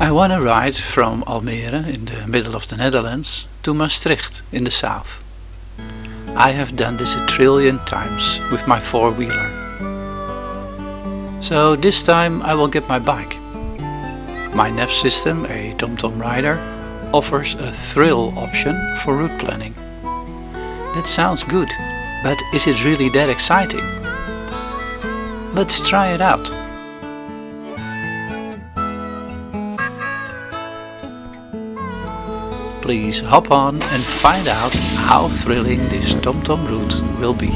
I want to ride from Almere in the middle of the Netherlands to Maastricht in the south. I have done this 1 trillion times with my four-wheeler. So this time I will get my bike. My nav system, a TomTom rider, offers a thrill option for route planning. That sounds good, but is it really that exciting? Let's try it out. Please hop on and find out how thrilling this TomTom route will be.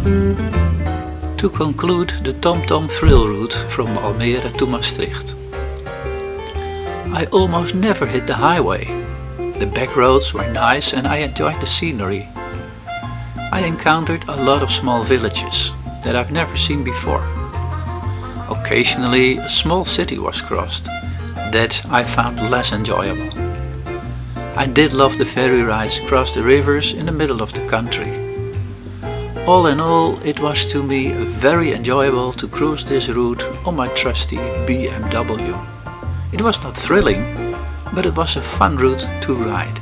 To conclude the TomTom thrill route from Almere to Maastricht. I almost never hit the highway. The back roads were nice and I enjoyed the scenery. I encountered a lot of small villages that I've never seen before. Occasionally a small city was crossed, that I found less enjoyable. I did love the ferry rides across the rivers in the middle of the country. All in all, it was to me very enjoyable to cruise this route on my trusty BMW. It was not thrilling, but it was a fun route to ride.